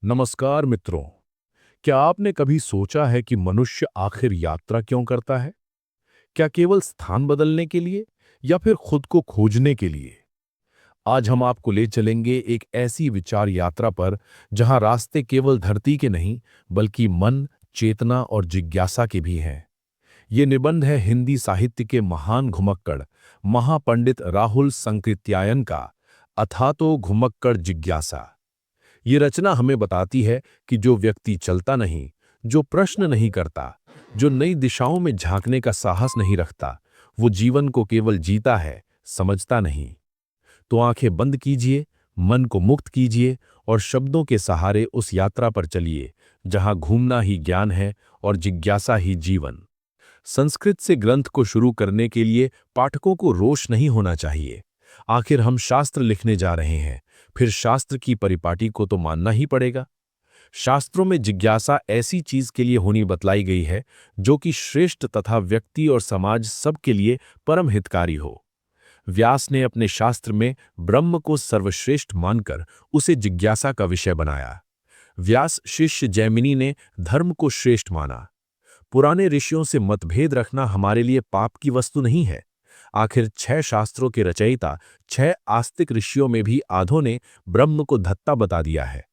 नमस्कार मित्रों। क्या आपने कभी सोचा है कि मनुष्य आखिर यात्रा क्यों करता है? क्या केवल स्थान बदलने के लिए या फिर खुद को खोजने के लिए? आज हम आपको ले चलेंगे एक ऐसी विचार यात्रा पर जहां रास्ते केवल धरती के नहीं बल्कि मन, चेतना और जिज्ञासा के भी हैं। ये निबंध है हिंदी साहित्य के महान घुमक्कड़ महापंडित राहुल संकृत्यायन का अथातो घुमक्कड़ जिज्ञासा। ये रचना हमें बताती है कि जो व्यक्ति चलता नहीं, जो प्रश्न नहीं करता, जो नई दिशाओं में झांकने का साहस नहीं रखता, वो जीवन को केवल जीता है, समझता नहीं। तो आंखें बंद कीजिए, मन को मुक्त कीजिए और शब्दों के सहारे उस यात्रा पर चलिए, जहां घूमना ही ज्ञान है और जिज्ञासा ही जीवन। संस्कृत से ग्रंथ को शुरू करने के लिए पाठकों को रोष नहीं होना चाहिए। आखिर हम शास्त्र लिखने जा रहे हैं, फिर शास्त्र की परिपाटी को तो मानना ही पड़ेगा। शास्त्रों में जिज्ञासा ऐसी चीज के लिए होनी बतलाई गई है जो कि श्रेष्ठ तथा व्यक्ति और समाज सबके लिए परम हितकारी हो। व्यास ने अपने शास्त्र में ब्रह्म को सर्वश्रेष्ठ मानकर उसे जिज्ञासा का विषय बनाया। व्यास शिष्य जैमिनी ने धर्म को श्रेष्ठ माना। पुराने ऋषियों से मतभेद रखना हमारे लिए पाप की वस्तु नहीं है। आखिर 6 शास्त्रों के रचयिता 6 आस्तिक ऋषियों में भी आधों ने ब्रह्म को धत्ता बता दिया है।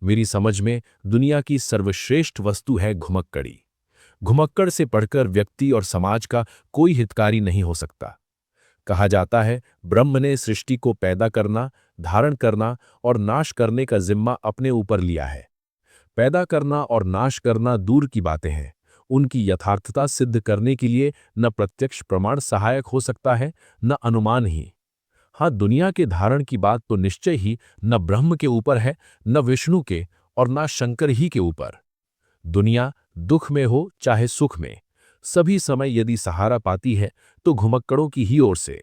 मेरी समझ में दुनिया की सर्वश्रेष्ठ वस्तु है घुमक्कड़ी। घुमक्कड़ से पढ़कर व्यक्ति और समाज का कोई हितकारी नहीं हो सकता। कहा जाता है ब्रह्म ने सृष्टि को पैदा करना, धारण करना और नाश करने का जिम्मा अपने ऊपर लिया है। पैदा करना और नाश करना दूर की बातें हैं, उनकी यथार्थता सिद्ध करने के लिए न प्रत्यक्ष प्रमाण सहायक हो सकता है, न अनुमान ही। हाँ, दुनिया के धारण की बात तो निश्चय ही न ब्रह्म के ऊपर है, न विष्णु के और न शंकर ही के ऊपर। दुनिया दुख में हो चाहे सुख में, सभी समय यदि सहारा पाती है तो घुमक्कड़ों की ही ओर से।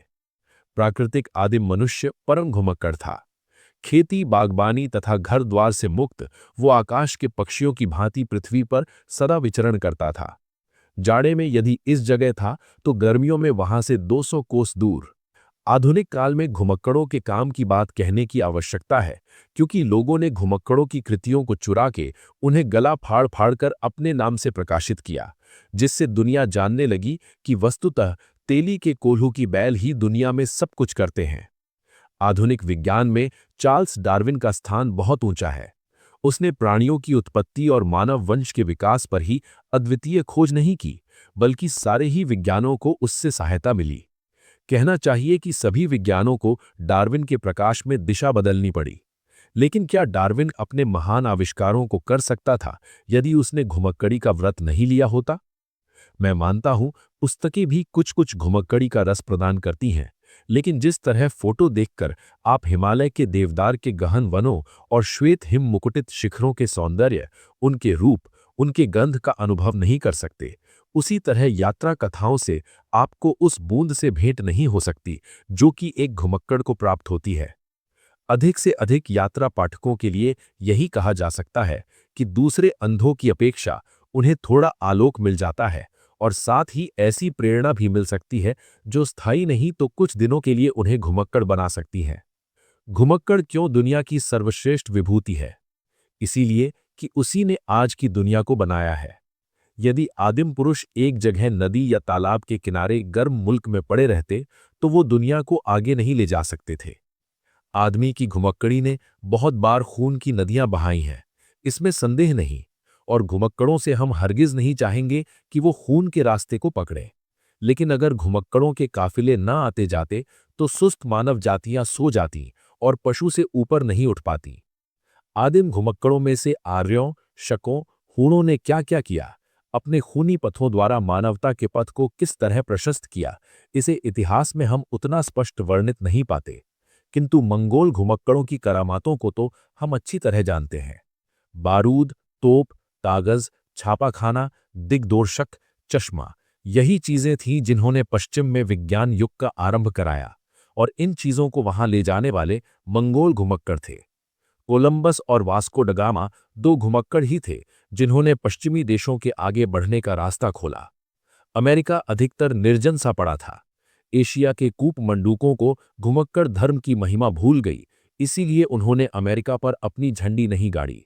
प्राकृतिक आदिम मनुष्य परम घुमक्कड़ था। खेती, बागबानी तथा घर द्वार से मुक्त वो आकाश के पक्षियों की भांति पृथ्वी पर सदा विचरण करता था। जाड़े में यदि इस जगह था तो गर्मियों में वहां से 200 कोस दूर। आधुनिक काल में घुमक्कड़ों के काम की बात कहने की आवश्यकता है, क्योंकि लोगों ने घुमक्कड़ों की कृतियों को चुरा के उन्हें गला फाड़ फाड़ कर अपने नाम से प्रकाशित किया, जिससे दुनिया जानने लगी कि वस्तुतः तेली के कोल्हू की बैल ही दुनिया में सब कुछ करते हैं। आधुनिक विज्ञान में चार्ल्स डार्विन का स्थान बहुत ऊंचा है। उसने प्राणियों की उत्पत्ति और मानव वंश के विकास पर ही अद्वितीय खोज नहीं की, बल्कि सारे ही विज्ञानों को उससे सहायता मिली। कहना चाहिए कि सभी विज्ञानों को डार्विन के प्रकाश में दिशा बदलनी पड़ी। लेकिन क्या डार्विन अपने महान आविष्कारों को कर सकता था यदि उसने घुमक्कड़ी का व्रत नहीं लिया होता? मैं मानता हूं पुस्तकें भी कुछ कुछ घुमक्कड़ी का रस प्रदान करती हैं, लेकिन जिस तरह फोटो देखकर आप हिमालय के देवदार के गहन वनों और श्वेत हिम मुकुटित शिखरों के सौंदर्य, उनके रूप, उनके गंध का अनुभव नहीं कर सकते, उसी तरह यात्रा कथाओं से आपको उस बूंद से भेंट नहीं हो सकती जो कि एक घुमक्कड़ को प्राप्त होती है। अधिक से अधिक यात्रा पाठकों के लिए यही कहा जा सकता है कि दूसरे अंधों की अपेक्षा उन्हें थोड़ा आलोक मिल जाता है और साथ ही ऐसी प्रेरणा भी मिल सकती है जो स्थायी नहीं तो कुछ दिनों के लिए उन्हें घुमक्कड़ बना सकती है। घुमक्कड़ क्यों दुनिया की सर्वश्रेष्ठ विभूति है? इसीलिए कि उसी ने आज की दुनिया को बनाया है। यदि आदिम पुरुष एक जगह नदी या तालाब के किनारे गर्म मुल्क में पड़े रहते तो वो दुनिया को आगे नहीं ले जा सकते थे। आदमी की घुमक्कड़ी ने बहुत बार खून की नदियां बहाई हैं, इसमें संदेह नहीं, और घुमक्कड़ों से हम हरगिज नहीं चाहेंगे कि वो खून के रास्ते को पकड़े। लेकिन अगर घुमक्कड़ों के काफिले न आते जाते तो सुस्त मानव जातियां सो जाती और पशु से ऊपर नहीं उठ पाती। आदिम घुमक्कड़ों में से आर्यों, शकों, हूणों ने क्या क्या किया, अपने खूनी पथों द्वारा मानवता के पथ को किस तरह प्रशस्त किया, इसे इतिहास में हम उतना स्पष्ट वर्णित नहीं पाते, किंतु मंगोल घुमक्कड़ों की करामातों को तो हम अच्छी तरह जानते हैं। बारूद, तोप, कागज, छापाखाना, दिग्दर्शक, चश्मा, यही चीजें थीं जिन्होंने पश्चिम में विज्ञान युग का आरंभ कराया, और इन चीजों को वहां ले जाने वाले मंगोल घुमक्कड़ थे। कोलंबस और वास्को ड गामा 2 घुमक्कड़ ही थे जिन्होंने पश्चिमी देशों के आगे बढ़ने का रास्ता खोला। अमेरिका अधिकतर निर्जन सा पड़ा था। एशिया के कूप मंडूकों को घुमक्कड़ धर्म की महिमा भूल गई, इसीलिए उन्होंने अमेरिका पर अपनी झंडी नहीं गाड़ी।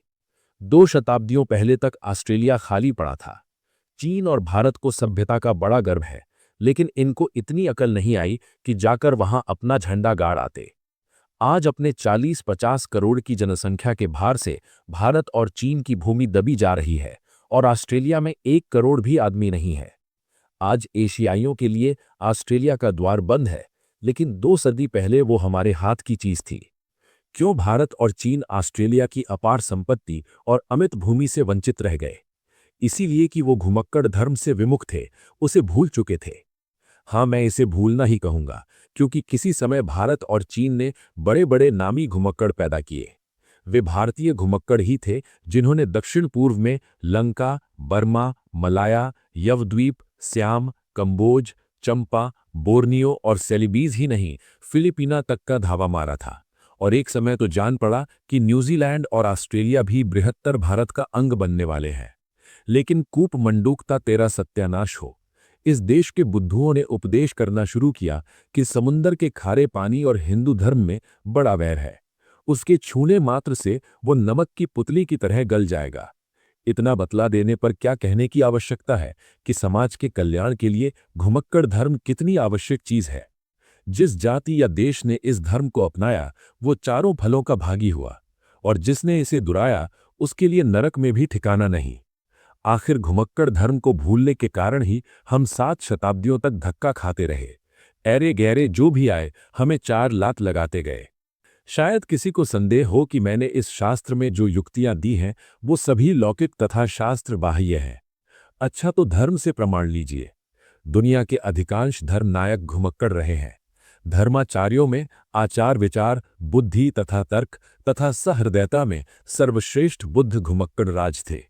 2 शताब्दियों पहले तक ऑस्ट्रेलिया खाली पड़ा था। चीन और भारत को सभ्यता का बड़ा गर्व है, लेकिन इनको इतनी अकल नहीं आई कि जाकर वहां अपना झंडा गाड़ आते। आज अपने 40-50 करोड़ की जनसंख्या के भार से भारत और चीन की भूमि दबी जा रही है और ऑस्ट्रेलिया में 1 करोड़ भी आदमी नहीं है। आज एशियाइयों के लिए ऑस्ट्रेलिया का द्वार बंद है, लेकिन 2 सदी पहले वो हमारे हाथ की चीज थी। क्यों भारत और चीन ऑस्ट्रेलिया की अपार संपत्ति और अमित भूमि से वंचित रह गए? इसीलिए कि वो घुमक्कड़ धर्म से विमुख थे, उसे भूल चुके थे। हाँ, मैं इसे भूलना ही कहूंगा, क्योंकि किसी समय भारत और चीन ने बड़े बड़े नामी घुमक्कड़ पैदा किए। वे भारतीय घुमक्कड़ ही थे जिन्होंने दक्षिण पूर्व में लंका, बर्मा, मलाया, यवद्वीप, श्याम, कंबोज, चंपा, बोर्नियो और सेलिबीज ही नहीं, फिलिपीना तक का धावा मारा था। और एक समय तो जान पड़ा कि न्यूजीलैंड और ऑस्ट्रेलिया भी बृहत्तर भारत का अंग बनने वाले हैं। लेकिन कूप मंडूकता तेरा सत्यानाश हो। इस देश के बुद्धुओं ने उपदेश करना शुरू किया कि समुंदर के खारे पानी और हिंदू धर्म में बड़ा वैर है। उसके छूने मात्र से वो नमक की पुतली की तरह गल जाएगा। इतना बतला देने पर क्या कहने की आवश्यकता है कि समाज के कल्याण के लिए घुमक्कड़ धर्म कितनी आवश्यक चीज है। जिस जाति या देश ने इस धर्म को अपनाया वो चारों फलों का भागी हुआ, और जिसने इसे दुराया उसके लिए नरक में भी ठिकाना नहीं। आखिर घुमक्कड़ धर्म को भूलने के कारण ही हम 7 शताब्दियों तक धक्का खाते रहे। ऐरे गहरे जो भी आए हमें 4 लात लगाते गए। शायद किसी को संदेह हो कि मैंने इस शास्त्र में जो युक्तियां दी हैं वो सभी लौकिक तथा शास्त्र बाह्य हैं। अच्छा, तो धर्म से प्रमाण लीजिए। दुनिया के अधिकांश धर्म नायक घुमक्कड़ रहे हैं। धर्माचार्यों में आचार विचार, बुद्धि तथा तर्क तथा सहृदयता में सर्वश्रेष्ठ बुद्ध घुमक्कड़ राज थे।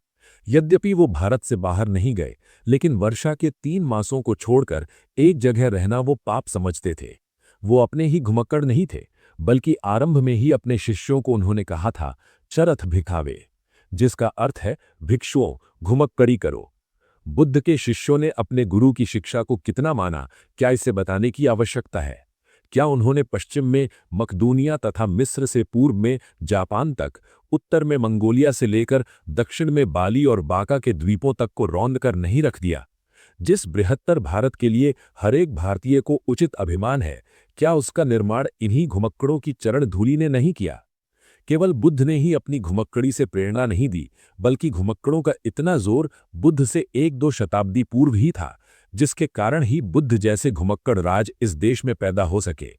यद्यपि वो भारत से बाहर नहीं गए, लेकिन वर्षा के 3 मासों को छोड़कर एक जगह रहना वो पाप समझते थे। वो अपने ही घुमक्कड़ नहीं थे, बल्कि आरंभ में ही अपने शिष्यों को उन्होंने कहा था, चरथ भिखावे, जिसका अर्थ है भिक्षुओं घुमक्कड़ी करो। बुद्ध के शिष्यों ने अपने गुरु की शिक्षा को कितना माना, क्या इसे बताने की आवश्यकता है? क्या उन्होंने पश्चिम में मकदूनिया तथा मिस्र से पूर्व में जापान तक, उत्तर में मंगोलिया से लेकर दक्षिण में बाली और बाका के द्वीपों तक को रौंद कर नहीं रख दिया? जिस बृहत्तर भारत के लिए हर एक भारतीय को उचित अभिमान है, क्या उसका निर्माण इन्हीं घुमक्कड़ों की चरण धूलि ने नहीं किया? केवल बुद्ध ने ही अपनी घुमक्कड़ी से प्रेरणा नहीं दी, बल्कि घुमक्कड़ों का इतना जोर बुद्ध से 1-2 शताब्दी पूर्व ही था, जिसके कारण ही बुद्ध जैसे घुमक्कड़ राज इस देश में पैदा हो सके।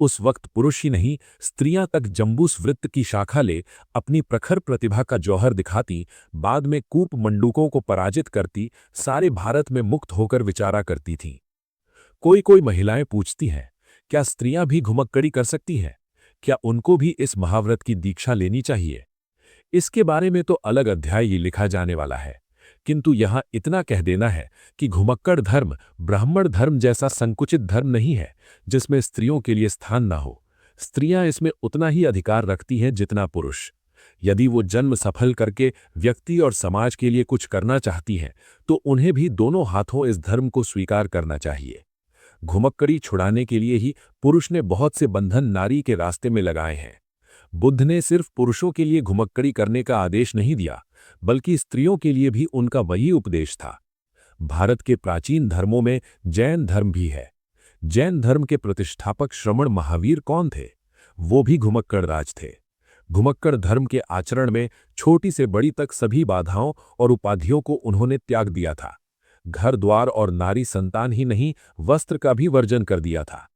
उस वक्त पुरुष ही नहीं, स्त्रियां तक जंबूस वृत्त की शाखा ले अपनी प्रखर प्रतिभा का जौहर दिखाती, बाद में कूप मंडूकों को पराजित करती, सारे भारत में मुक्त होकर विचारा करती थीं। कोई कोई महिलाएं पूछती हैं, क्या स्त्रियां भी घुमक्कड़ी कर सकती हैं? क्या उनको भी इस महाव्रत की दीक्षा लेनी चाहिए? इसके बारे में तो अलग अध्याय ही लिखा जाने वाला है, किंतु यहां इतना कह देना है कि घुमक्कड़ धर्म ब्राह्मण धर्म जैसा संकुचित धर्म नहीं है, जिसमें स्त्रियों के लिए स्थान न हो। स्त्रियां इसमें उतना ही अधिकार रखती हैं जितना पुरुष। यदि वो जन्म सफल करके व्यक्ति और समाज के लिए कुछ करना चाहती हैं, तो उन्हें भी दोनों हाथों इस धर्म को स्वीकार करना चाहिए। घुमक्कड़ी छुड़ाने के लिए ही पुरुष ने बहुत से बंधन नारी के रास्ते में लगाए हैं। बुद्ध ने सिर्फ पुरुषों के लिए घुमक्कड़ी करने का आदेश नहीं दिया, बल्कि स्त्रियों के लिए भी उनका वही उपदेश था। भारत के प्राचीन धर्मों में जैन धर्म भी है। जैन धर्म के प्रतिष्ठापक श्रमण महावीर कौन थे? वो भी घुमक्कड़ राज थे। घुमक्कड़ धर्म के आचरण में छोटी से बड़ी तक सभी बाधाओं और उपाधियों को उन्होंने त्याग दिया था। घर द्वार और नारी संतान ही नहीं, वस्त्र का भी वर्जन कर दिया था।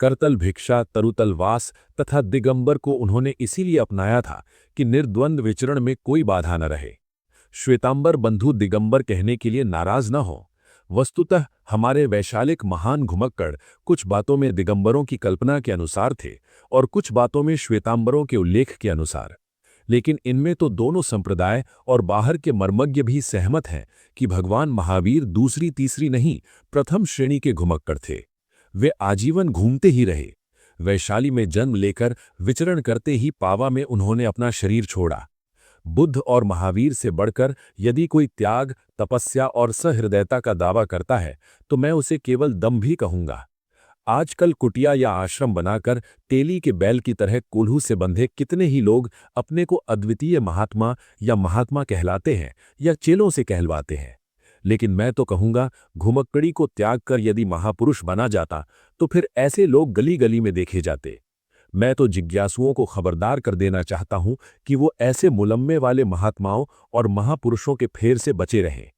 करतल भिक्षा, तरुतल वास तथा दिगंबर को उन्होंने इसीलिए अपनाया था कि निर्द्वंद विचरण में कोई बाधा न रहे। श्वेतांबर बंधु दिगंबर कहने के लिए नाराज न हो। वस्तुतः हमारे वैशालिक महान घुमक्कड़ कुछ बातों में दिगंबरों की कल्पना के अनुसार थे और कुछ बातों में श्वेतांबरों के उल्लेख के अनुसार। लेकिन इनमें तो दोनों संप्रदाय और बाहर के मर्मज्ञ भी सहमत हैं कि भगवान महावीर दूसरी तीसरी नहीं, प्रथम श्रेणी के घुमक्कड़ थे। वे आजीवन घूमते ही रहे। वैशाली में जन्म लेकर विचरण करते ही पावा में उन्होंने अपना शरीर छोड़ा। बुद्ध और महावीर से बढ़कर यदि कोई त्याग, तपस्या और सहृदयता का दावा करता है, तो मैं उसे केवल दंभ ही कहूंगा। आजकल कुटिया या आश्रम बनाकर तेली के बैल की तरह कोल्हू से बंधे कितने ही लोग अपने को अद्वितीय महात्मा या महात्मा कहलाते हैं या चेलों से कहलवाते हैं। लेकिन मैं तो कहूंगा, घुमक्कड़ी को त्याग कर यदि महापुरुष बना जाता तो फिर ऐसे लोग गली गली में देखे जाते। मैं तो जिज्ञासुओं को खबरदार कर देना चाहता हूं कि वो ऐसे मुलम्मे वाले महात्माओं और महापुरुषों के फेर से बचे रहें।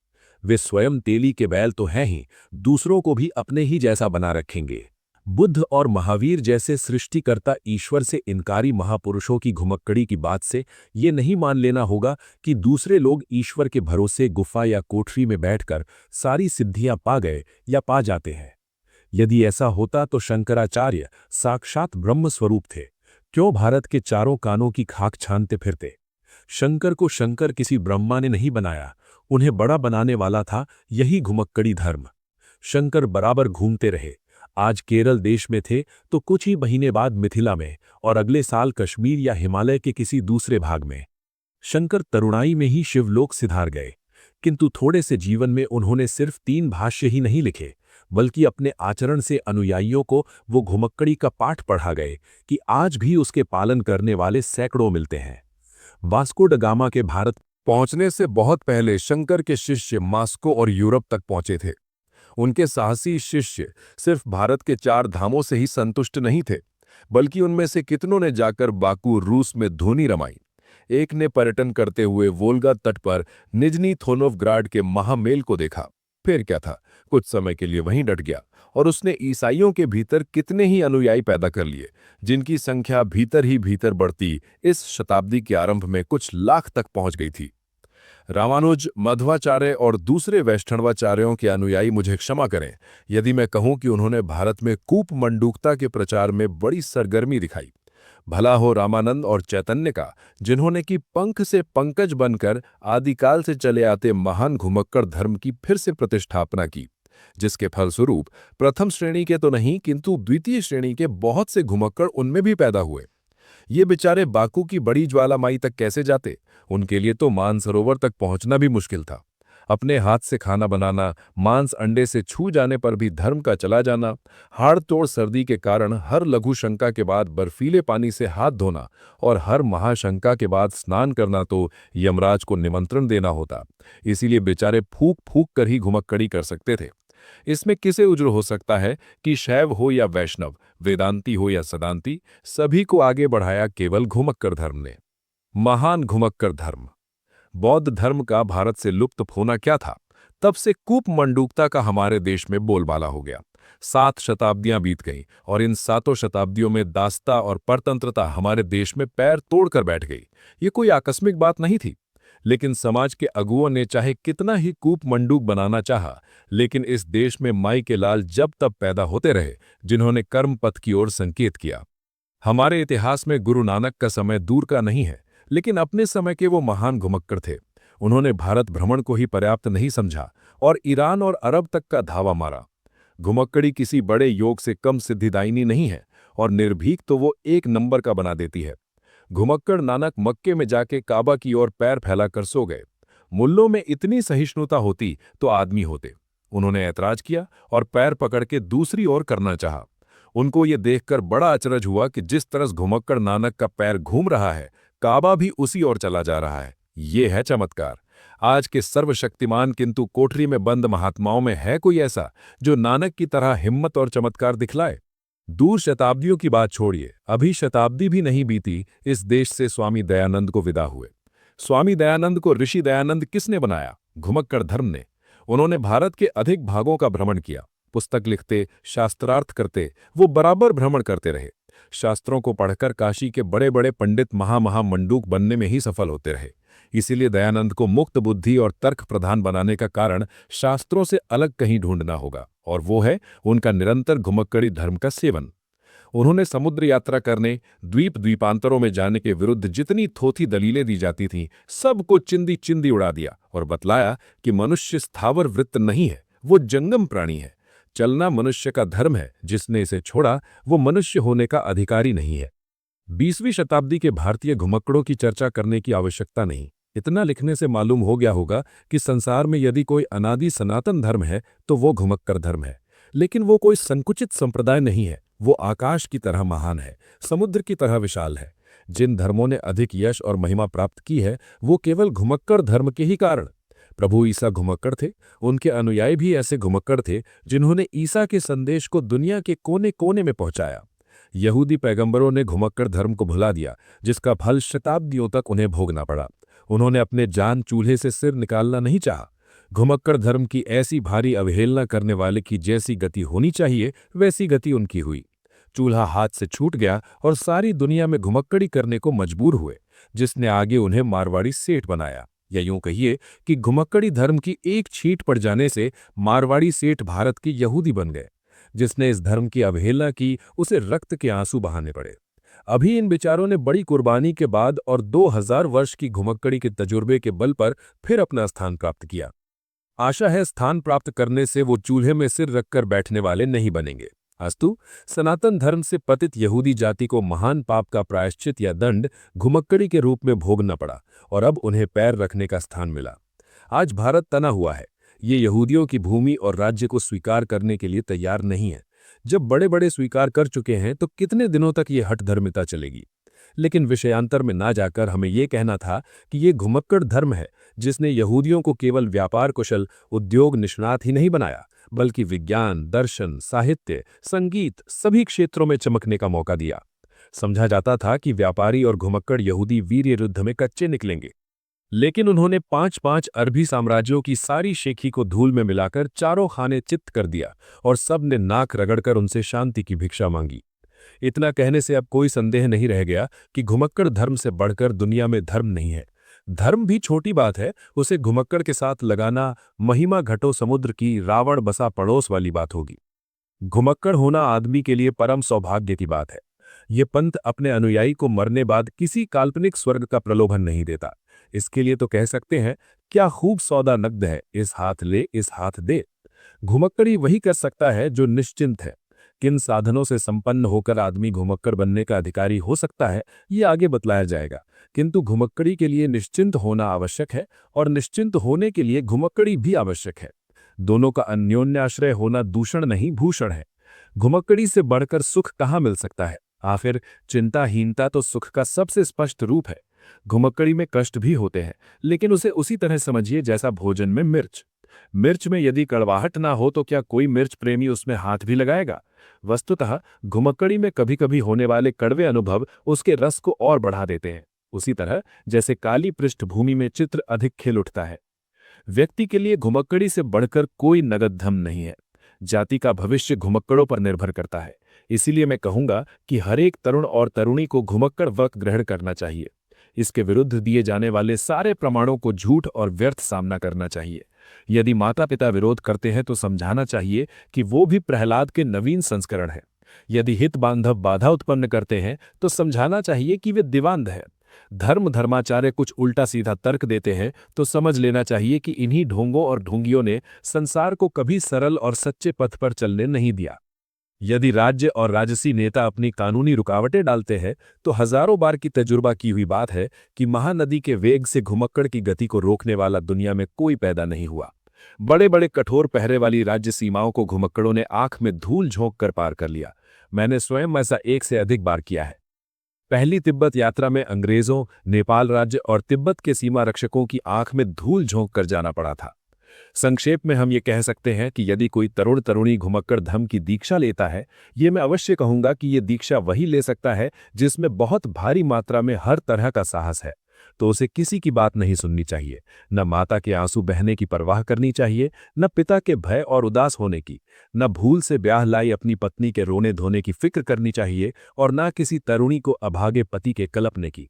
वे स्वयं तेली के बैल तो हैं ही, दूसरों को भी अपने ही जैसा बना रखेंगे। बुद्ध और महावीर जैसे सृष्टिकर्ता ईश्वर से इनकारी महापुरुषों की घुमक्कड़ी की बात से ये नहीं मान लेना होगा कि दूसरे लोग ईश्वर के भरोसे गुफा या कोठरी में बैठकर सारी सिद्धियां पा गए या पा जाते हैं। यदि ऐसा होता तो शंकराचार्य साक्षात ब्रह्म स्वरूप थे, क्यों भारत के चारों कानों की खाक छानते फिरते? शंकर को शंकर किसी ब्रह्मा ने नहीं बनाया, उन्हें बड़ा बनाने वाला था यही घुमक्कड़ी धर्म। शंकर बराबर घूमते रहे, आज केरल देश में थे तो कुछ ही महीने बाद मिथिला में और अगले साल कश्मीर या हिमालय के किसी दूसरे भाग में। शंकर तरुणाई में ही शिवलोक सिधार गए, किंतु थोड़े से जीवन में उन्होंने सिर्फ 3 भाष्य ही नहीं लिखे, बल्कि अपने आचरण से अनुयायियों को वो घुमक्कड़ी का पाठ पढ़ा गए कि आज भी उसके पालन करने वाले सैकड़ों मिलते हैं। वास्को ड गामा के भारत पहुंचने से बहुत पहले शंकर के शिष्य मास्को और यूरोप तक पहुंचे थे। उनके साहसी शिष्य सिर्फ भारत के 4 धामों से ही संतुष्ट नहीं थे, बल्कि उनमें से कितनों ने जाकर बाकू रूस में धूनी रमाई। एक ने पर्यटन करते हुए वोल्गा तट पर निजनी थोनोवग्राड के महामेल को देखा। फिर क्या था, कुछ समय के लिए वहीं डट गया और उसने ईसाइयों के भीतर कितने ही अनुयायी पैदा कर लिए, जिनकी संख्या भीतर ही भीतर बढ़ती इस शताब्दी के आरंभ में कुछ लाख तक पहुंच गई थी। रामानुज, मध्वाचार्य और दूसरे वैष्णवाचार्यों के अनुयायी मुझे क्षमा करें यदि मैं कहूं कि उन्होंने भारत में कूप मंडूकता के प्रचार में बड़ी सरगर्मी दिखाई। भला हो रामानंद और चैतन्य का, जिन्होंने कि पंख से पंकज बनकर आदिकाल से चले आते महान घुमक्कड़ धर्म की फिर से प्रतिष्ठापना की, जिसके फलस्वरूप प्रथम श्रेणी के तो नहीं किंतु द्वितीय श्रेणी के बहुत से घुमक्कड़ उनमें भी पैदा हुए। ये बेचारे बाकू की बड़ी ज्वालामाई तक कैसे जाते? उनके लिए तो मानसरोवर तक पहुंचना भी मुश्किल था। अपने हाथ से खाना बनाना, मांस अंडे से छू जाने पर भी धर्म का चला जाना, हाड़ तोड़ सर्दी के कारण हर लघु शंका के बाद बर्फीले पानी से हाथ धोना और हर महाशंका के बाद स्नान करना तो यमराज को निमंत्रण देना होता। इसीलिए बेचारे फूक फूक कर ही घुमक्कड़ी कर सकते थे। इसमें किसे उज्र हो सकता है कि शैव हो या वैष्णव, वेदांती हो या सदांती, सभी को आगे बढ़ाया केवल घुमक्कड़ धर्म ने। महान घुमक्कड़ धर्म। बौद्ध धर्म का भारत से लुप्त होना क्या था? तब से कूप मंडूकता का हमारे देश में बोलबाला हो गया। 7 शताब्दियां बीत गईं और इन 7 शताब्दियों में दासता और परतंत्रता हमारे देश में पैर तोड़कर बैठ गई। ये कोई आकस्मिक बात नहीं थी, लेकिन समाज के अगुओं ने चाहे कितना ही कूप मंडूक बनाना चाहा, लेकिन इस देश में माई के लाल जब तब पैदा होते रहे, जिन्होंने कर्म पथ की ओर संकेत किया। हमारे इतिहास में गुरु नानक का समय दूर का नहीं है, लेकिन अपने समय के वो महान घुमक्कड़ थे। उन्होंने भारत भ्रमण को ही पर्याप्त नहीं समझा और ईरान और अरब तक का धावा मारा। घुमक्कड़ी किसी बड़े योग से कम सिद्धिदायिनी नहीं है और निर्भीक तो वो 1 नंबर का बना देती है। घुमक्कड़ नानक मक्के में जाके काबा की ओर पैर फैलाकर सो गए। मुल्लों में इतनी सहिष्णुता होती तो आदमी होते। उन्होंने ऐतराज किया और पैर पकड़ के दूसरी ओर करना चाहा। उनको ये देखकर बड़ा अचरज हुआ कि जिस तरह घुमक्कड़ नानक का पैर घूम रहा है, काबा भी उसी ओर चला जा रहा है। ये है चमत्कार। आज के सर्वशक्तिमान किंतु कोठरी में बंद महात्माओं में है कोई ऐसा जो नानक की तरह हिम्मत और चमत्कार दिखलाए? दूर शताब्दियों की बात छोड़िए, अभी शताब्दी भी नहीं बीती इस देश से स्वामी दयानंद को विदा हुए। स्वामी दयानंद को ऋषि दयानंद किसने बनाया? घुमक्कड़ धर्म ने। उन्होंने भारत के अधिक भागों का भ्रमण किया, पुस्तक लिखते, शास्त्रार्थ करते, वो बराबर भ्रमण करते रहे। शास्त्रों को पढ़कर काशी के बड़े बड़े पंडित मंडूक बनने में ही सफल होते रहे। इसीलिए दयानंद को मुक्त बुद्धि और तर्क प्रधान बनाने का कारण शास्त्रों से अलग कहीं ढूंढना होगा, और वो है उनका निरंतर घुमक्कड़ी धर्म का सेवन। उन्होंने समुद्र यात्रा करने, द्वीपांतरों में जाने के विरुद्ध जितनी थोथी दलीलें दी जाती थीं, सबको चिंदी चिंदी उड़ा दिया और बतलाया कि मनुष्य स्थावर वृत्त नहीं है, वो जंगम प्राणी है। चलना मनुष्य का धर्म है, जिसने इसे छोड़ा वो मनुष्य होने का अधिकारी नहीं है। 20वीं शताब्दी के भारतीय घुमक्कड़ों की चर्चा करने की आवश्यकता नहीं। इतना लिखने से मालूम हो गया होगा कि संसार में यदि कोई अनादि सनातन धर्म है तो वो घुमक्कड़ धर्म है। लेकिन वो कोई संकुचित संप्रदाय नहीं है, वो आकाश की तरह महान है, समुद्र की तरह विशाल है। जिन धर्मों ने अधिक यश और महिमा प्राप्त की है, वो केवल घुमक्कड़ धर्म के ही कारण। प्रभु ईसा घुमक्कड़ थे, उनके अनुयायी भी ऐसे घुमक्कड़ थे जिन्होंने ईसा के संदेश को दुनिया के कोने कोने में पहुंचाया। यहूदी पैगंबरों ने घुमक्कड़ धर्म को भुला दिया, जिसका फल शताब्दियों तक उन्हें भोगना पड़ा। उन्होंने अपने जान चूल्हे से सिर निकालना नहीं चाहा। घुमक्कड़ धर्म की ऐसी भारी अवहेलना करने वाले की जैसी गति होनी चाहिए, वैसी गति उनकी हुई। चूल्हा हाथ से छूट गया और सारी दुनिया में घुमक्कड़ी करने को मजबूर हुए, जिसने आगे उन्हें मारवाड़ी सेठ बनाया। या यूं कहिए कि घुमक्कड़ी धर्म की एक छींट पड़ जाने से मारवाड़ी सेठ भारत के यहूदी बन गए। जिसने इस धर्म की अवहेलना की, उसे रक्त के आंसू बहाने पड़े। अभी इन विचारों ने बड़ी कुर्बानी के बाद और 2000 वर्ष की घुमक्कड़ी के तजुर्बे के बल पर फिर अपना स्थान प्राप्त किया। आशा है स्थान प्राप्त करने से वो चूल्हे में सिर रखकर बैठने वाले नहीं बनेंगे। अस्तु, सनातन धर्म से पतित यहूदी जाति को महान पाप का प्रायश्चित या दंड घुमक्कड़ी के रूप में भोगना पड़ा और अब उन्हें पैर रखने का स्थान मिला। आज भारत तना हुआ है। ये यहूदियों की भूमि और राज्य को स्वीकार करने के लिए तैयार नहीं है। जब बड़े बड़े स्वीकार कर चुके हैं तो कितने दिनों तक ये हठधर्मिता चलेगी। लेकिन विषयांतर में ना जाकर हमें ये कहना था कि ये घुमक्कड़ धर्म है जिसने यहूदियों को केवल व्यापार कुशल उद्योग निष्णात ही नहीं बनाया, बल्कि विज्ञान, दर्शन, साहित्य, संगीत सभी क्षेत्रों में चमकने का मौका दिया। समझा जाता था कि व्यापारी और घुमक्कड़ यहूदी वीर युद्ध में कच्चे निकलेंगे, लेकिन उन्होंने 5-5 अरबी साम्राज्यों की सारी शेखी को धूल में मिलाकर चारों खाने चित्त कर दिया और सब ने नाक रगड़कर उनसे शांति की भिक्षा मांगी। इतना कहने से अब कोई संदेह नहीं रह गया कि घुमक्कड़ धर्म से बढ़कर दुनिया में धर्म नहीं है। धर्म भी छोटी बात है, उसे घुमक्कड़ के साथ लगाना महिमा घटो समुद्र की रावण बसा पड़ोस वाली बात होगी। घुमक्कड़ होना आदमी के लिए परम सौभाग्य की बात है। ये पंथ अपने अनुयायी को मरने बाद किसी काल्पनिक स्वर्ग का प्रलोभन नहीं देता। इसके लिए तो कह सकते हैं, क्या खूब सौदा नग्द है, इस हाथ ले इस हाथ दे। घुमक्कड़ी वही कर सकता है जो निश्चिंत है। किन साधनों से संपन्न होकर आदमी घुमक्कड़ बनने का अधिकारी हो सकता है, ये आगे बतलाया जाएगा। किंतु घुमक्कड़ी के लिए निश्चिंत होना आवश्यक है और निश्चिंत होने के लिए घुमक्कड़ी भी आवश्यक है। दोनों का अन्योन्याश्रय होना दूषण नहीं, भूषण है। घुमक्कड़ी से बढ़कर सुख कहाँ मिल सकता है? आखिर चिंताहीनता तो सुख का सबसे स्पष्ट रूप है। घुमक्कड़ी में कष्ट भी होते हैं, लेकिन उसे उसी तरह समझिए जैसा भोजन में मिर्च। मिर्च में यदि कड़वाहट ना हो तो क्या कोई मिर्च प्रेमी उसमें हाथ भी लगाएगा? वस्तुतः घुमक्कड़ी में कभी कभी होने वाले कड़वे अनुभव उसके रस को और बढ़ा देते हैं। उसी तरह जैसे काली पृष्ठभूमि में चित्र अधिक खिल उठता है। व्यक्ति के लिए घुमक्कड़ी से बढ़कर कोई नगद धन नहीं है। जाति का भविष्य घुमक्कड़ों पर निर्भर करता है। इसीलिए मैं कहूंगा कि हर एक तरुण और तरुणी को घुमक्कड़ व्रत ग्रहण करना चाहिए। इसके विरुद्ध दिए जाने वाले सारे प्रमाणों को झूठ और व्यर्थ सामना करना चाहिए। यदि माता पिता विरोध करते हैं तो समझाना चाहिए कि वो भी प्रहलाद के नवीन संस्करण हैं। यदि हित बांधव बाधा उत्पन्न करते हैं तो समझाना चाहिए कि वे दिवांध हैं। धर्माचार्य कुछ उल्टा सीधा तर्क देते हैं तो समझ लेना चाहिए कि इन्हीं ढोंगों और ढोंगियों ने संसार को कभी सरल और सच्चे पथ पर चलने नहीं दिया। यदि राज्य और राजसी नेता अपनी कानूनी रुकावटें डालते हैं तो हजारों बार की तजुर्बा की हुई बात है कि महानदी के वेग से घुमक्कड़ की गति को रोकने वाला दुनिया में कोई पैदा नहीं हुआ। बड़े बड़े कठोर पहरे वाली राज्य सीमाओं को घुमक्कड़ों ने आंख में धूल झोंक कर पार कर लिया। मैंने स्वयं ऐसा एक से अधिक बार किया है। पहली तिब्बत यात्रा में अंग्रेजों, नेपाल राज्य और तिब्बत के सीमा रक्षकों की आंख में धूल झोंक कर जाना पड़ा था। संक्षेप में हम ये कह सकते हैं कि यदि कोई तरुण तरुणी घुमक्कड़ धर्म की दीक्षा लेता है, ये मैं अवश्य कहूंगा कि ये दीक्षा वही ले सकता है जिसमें बहुत भारी मात्रा में हर तरह का साहस है। तो उसे किसी की बात नहीं सुननी चाहिए, न माता के आंसू बहने की परवाह करनी चाहिए, न पिता के भय और उदास होने की, न भूल से ब्याह लाई अपनी पत्नी के रोने धोने की फिक्र करनी चाहिए और न किसी तरुणी को अभागे पति के कलपने की।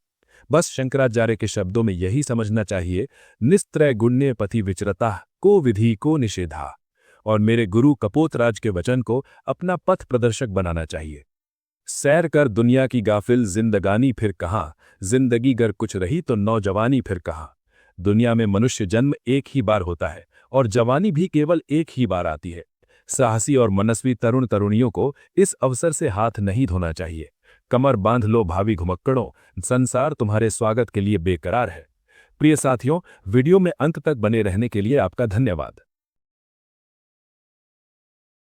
बस शंकराचार्य के शब्दों में यही समझना चाहिए, निस्त्रय गुण्य पति विचरता को विधि को निषेधा। और मेरे गुरु कपोतराज के वचन को अपना पथ प्रदर्शक बनाना चाहिए। सैर कर दुनिया की गाफिल जिंदगानी फिर कहाँ, जिंदगी गर कुछ रही तो नौजवानी फिर कहाँ। दुनिया में मनुष्य जन्म एक ही बार होता है और जवानी भी केवल एक ही बार आती है। साहसी और मनस्वी तरुण तरुणियों को इस अवसर से हाथ नहीं धोना चाहिए। कमर बांध लो भावी घुमक्कड़ों, संसार तुम्हारे स्वागत के लिए बेकरार है। प्रिय साथियों, वीडियो में अंत तक बने रहने के लिए आपका धन्यवाद।